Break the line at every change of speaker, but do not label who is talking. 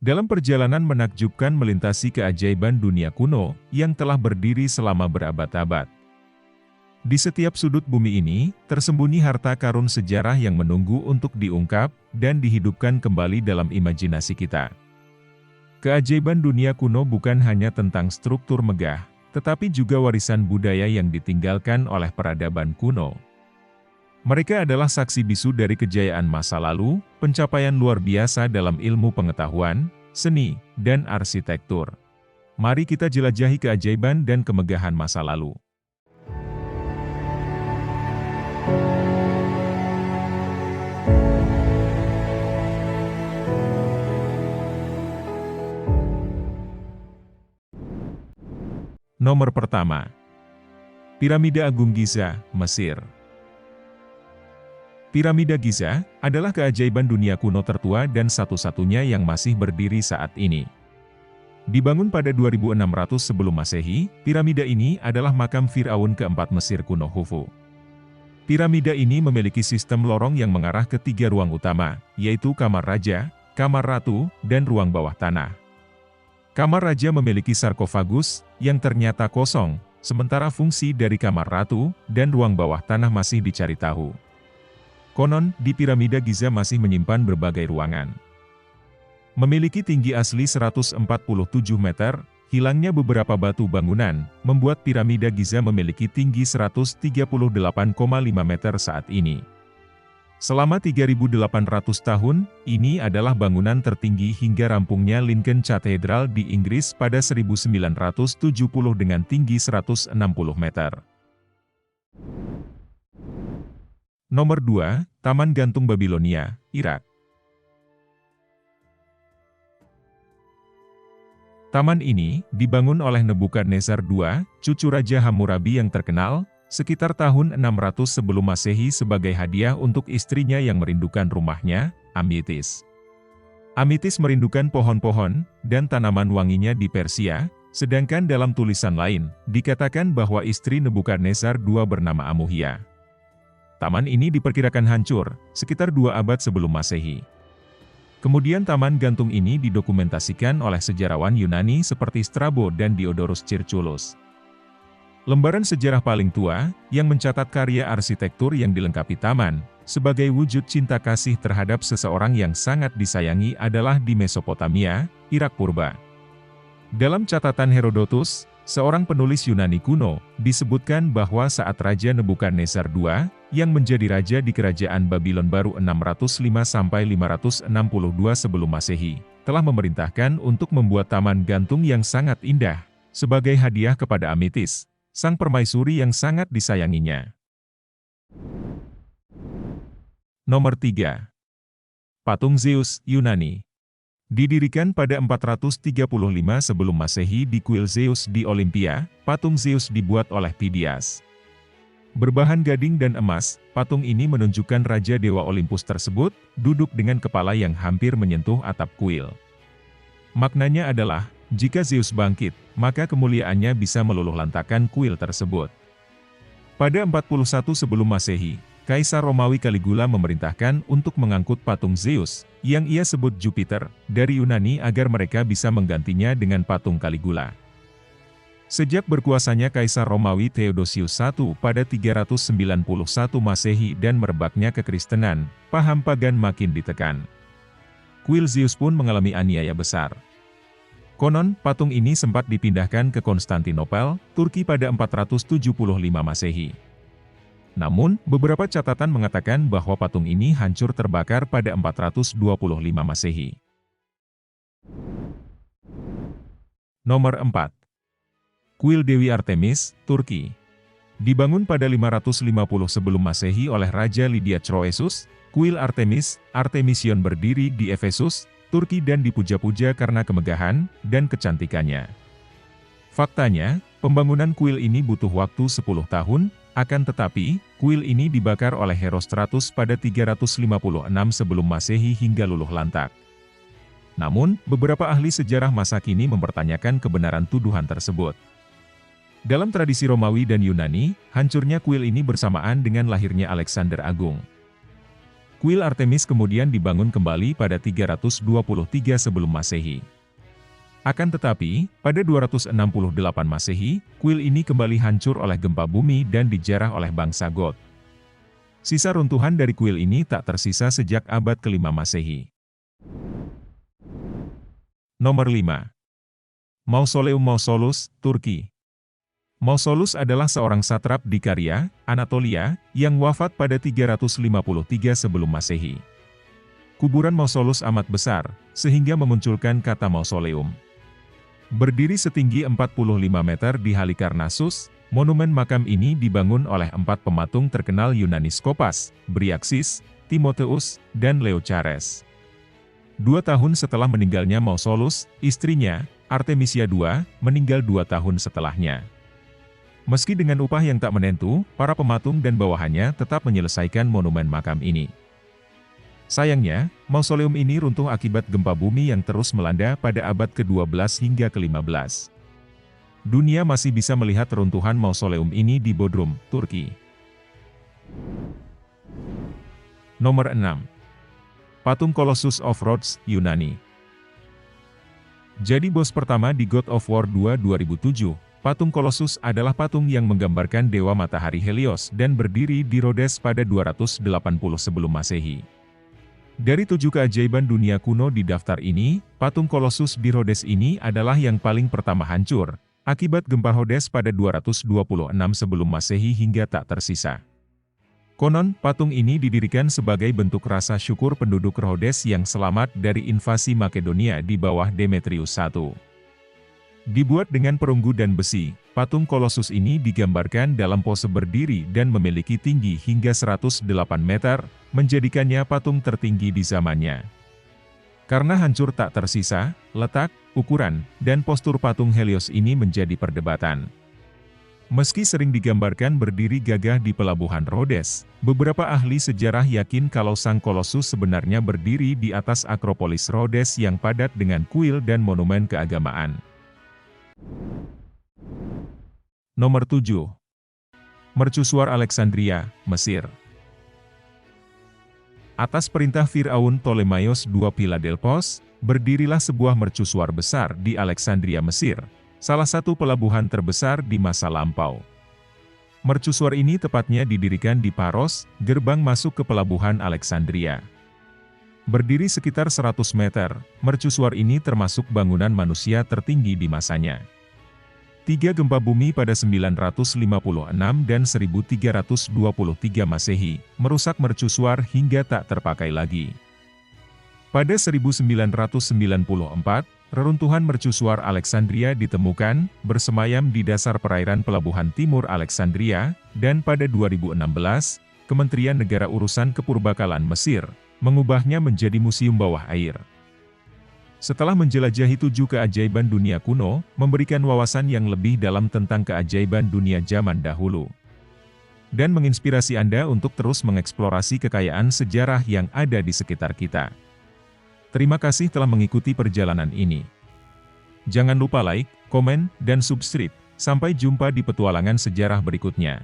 Dalam perjalanan menakjubkan melintasi keajaiban dunia kuno, yang telah berdiri selama berabad-abad. Di setiap sudut bumi ini, tersembunyi harta karun sejarah yang menunggu untuk diungkap, dan dihidupkan kembali dalam imajinasi kita. Keajaiban dunia kuno bukan hanya tentang struktur megah, tetapi juga warisan budaya yang ditinggalkan oleh peradaban kuno. Mereka adalah saksi bisu dari kejayaan masa lalu, pencapaian luar biasa dalam ilmu pengetahuan, seni, dan arsitektur. Mari kita jelajahi keajaiban dan kemegahan masa lalu. Nomor pertama, Piramida Agung Giza, Mesir. Piramida Giza adalah keajaiban dunia kuno tertua dan satu-satunya yang masih berdiri saat ini. Dibangun pada 2600 sebelum Masehi, piramida ini adalah makam Firaun keempat Mesir kuno Khufu. Piramida ini memiliki sistem lorong yang mengarah ke 3 ruang utama, yaitu kamar raja, kamar ratu, dan ruang bawah tanah. Kamar raja memiliki sarkofagus, yang ternyata kosong, sementara fungsi dari kamar ratu, dan ruang bawah tanah masih dicari tahu. Konon, di piramida Giza masih menyimpan berbagai ruangan. Memiliki tinggi asli 147 meter, hilangnya beberapa batu bangunan, membuat piramida Giza memiliki tinggi 138,5 meter saat ini. Selama 3.800 tahun, ini adalah bangunan tertinggi hingga rampungnya Lincoln Cathedral di Inggris pada 1970 dengan tinggi 160 meter. Nomor 2, Taman Gantung Babilonia, Irak. Taman ini dibangun oleh Nebukadnezar II, cucu Raja Hammurabi yang terkenal, sekitar tahun 600 sebelum Masehi sebagai hadiah untuk istrinya yang merindukan rumahnya, Amitis. Amitis merindukan pohon-pohon dan tanaman wanginya di Persia, sedangkan dalam tulisan lain, dikatakan bahwa istri Nebukadnezar II bernama Amuhia. Taman ini diperkirakan hancur, sekitar 2 abad sebelum Masehi. Kemudian taman gantung ini didokumentasikan oleh sejarawan Yunani seperti Strabo dan Diodorus Circulus. Lembaran sejarah paling tua, yang mencatat karya arsitektur yang dilengkapi taman, sebagai wujud cinta kasih terhadap seseorang yang sangat disayangi adalah di Mesopotamia, Irak purba. Dalam catatan Herodotus, seorang penulis Yunani kuno, disebutkan bahwa saat Raja Nebukadnezar II, yang menjadi raja di kerajaan Babylon baru 605–562 sebelum Masehi, telah memerintahkan untuk membuat taman gantung yang sangat indah, sebagai hadiah kepada Amitis, sang permaisuri yang sangat disayanginya. Nomor 3. Patung Zeus, Yunani. Didirikan pada 435 sebelum Masehi di kuil Zeus di Olimpia, patung Zeus dibuat oleh Phidias. Berbahan gading dan emas, patung ini menunjukkan Raja Dewa Olympus tersebut, duduk dengan kepala yang hampir menyentuh atap kuil. Maknanya adalah, jika Zeus bangkit, maka kemuliaannya bisa meluluhlantakkan kuil tersebut. Pada 41 sebelum Masehi, Kaisar Romawi Caligula memerintahkan untuk mengangkut patung Zeus, yang ia sebut Jupiter, dari Yunani agar mereka bisa menggantinya dengan patung Caligula. Sejak berkuasanya Kaisar Romawi Theodosius I pada 391 Masehi dan merebaknya kekristenan, paham pagan makin ditekan. Kuil Zeus pun mengalami aniaya besar. Konon, patung ini sempat dipindahkan ke Konstantinopel, Turki pada 475 Masehi. Namun, beberapa catatan mengatakan bahwa patung ini hancur terbakar pada 425 Masehi. Nomor 4. Kuil Dewi Artemis, Turki. Dibangun pada 550 sebelum Masehi oleh Raja Lydia Croesus, kuil Artemis, Artemision berdiri di Efesus, Turki dan dipuja-puja karena kemegahan dan kecantikannya. Faktanya, pembangunan kuil ini butuh waktu 10 tahun, akan tetapi, kuil ini dibakar oleh Herostratus pada 356 sebelum Masehi hingga luluh lantak. Namun, beberapa ahli sejarah masa kini mempertanyakan kebenaran tuduhan tersebut. Dalam tradisi Romawi dan Yunani, hancurnya kuil ini bersamaan dengan lahirnya Alexander Agung. Kuil Artemis kemudian dibangun kembali pada 323 sebelum Masehi. Akan tetapi, pada 268 Masehi, kuil ini kembali hancur oleh gempa bumi dan dijarah oleh bangsa Goth. Sisa runtuhan dari kuil ini tak tersisa sejak abad ke-5 Masehi. Nomor 5. Mausoleum Mausolus, Turki. Mausolus adalah seorang satrap di Karia, Anatolia, yang wafat pada 353 sebelum Masehi. Kuburan Mausolus amat besar, sehingga memunculkan kata mausoleum. Berdiri setinggi 45 meter di Halikarnassus, monumen makam ini dibangun oleh 4 pematung terkenal Yunani Skopas, Bryaxis, Timotheus, dan Leochares. 2 tahun setelah meninggalnya Mausolus, istrinya, Artemisia II, meninggal 2 tahun setelahnya. Meski dengan upah yang tak menentu, para pematung dan bawahannya tetap menyelesaikan monumen makam ini. Sayangnya, mausoleum ini runtuh akibat gempa bumi yang terus melanda pada abad ke-12 hingga ke-15. Dunia masih bisa melihat runtuhan mausoleum ini di Bodrum, Turki. Nomor 6. Patung Colossus of Rhodes, Yunani. Jadi bos pertama di God of War 2 2007, patung Colossus adalah patung yang menggambarkan dewa matahari Helios dan berdiri di Rhodes pada 280 sebelum Masehi. Dari 7 keajaiban dunia kuno di daftar ini, patung Colossus di Rhodes ini adalah yang paling pertama hancur, akibat gempa Rhodes pada 226 sebelum Masehi hingga tak tersisa. Konon, patung ini didirikan sebagai bentuk rasa syukur penduduk Rhodes yang selamat dari invasi Makedonia di bawah Demetrius I. Dibuat dengan perunggu dan besi, patung Colossus ini digambarkan dalam pose berdiri dan memiliki tinggi hingga 108 meter, menjadikannya patung tertinggi di zamannya. Karena hancur tak tersisa, letak, ukuran, dan postur patung Helios ini menjadi perdebatan. Meski sering digambarkan berdiri gagah di pelabuhan Rhodes, beberapa ahli sejarah yakin kalau sang Colossus sebenarnya berdiri di atas Akropolis Rhodes yang padat dengan kuil dan monumen keagamaan. Nomor 7. Mercusuar Alexandria, Mesir. Atas perintah Firaun Ptolemaios II Philadelphos, berdirilah sebuah mercusuar besar di Alexandria, Mesir, salah satu pelabuhan terbesar di masa lampau. Mercusuar ini tepatnya didirikan di Paros, gerbang masuk ke pelabuhan Alexandria. Berdiri sekitar 100 meter, mercusuar ini termasuk bangunan manusia tertinggi di masanya. 3 gempa bumi pada 956 dan 1323 Masehi, merusak mercusuar hingga tak terpakai lagi. Pada 1994, reruntuhan mercusuar Alexandria ditemukan, bersemayam di dasar perairan pelabuhan timur Alexandria, dan pada 2016, Kementerian Negara Urusan Kepurbakalan Mesir, mengubahnya menjadi museum bawah air. Setelah menjelajahi 7 keajaiban dunia kuno, memberikan wawasan yang lebih dalam tentang keajaiban dunia zaman dahulu. Dan menginspirasi Anda untuk terus mengeksplorasi kekayaan sejarah yang ada di sekitar kita. Terima kasih telah mengikuti perjalanan ini. Jangan lupa like, komen, dan subscribe. Sampai jumpa di petualangan sejarah berikutnya.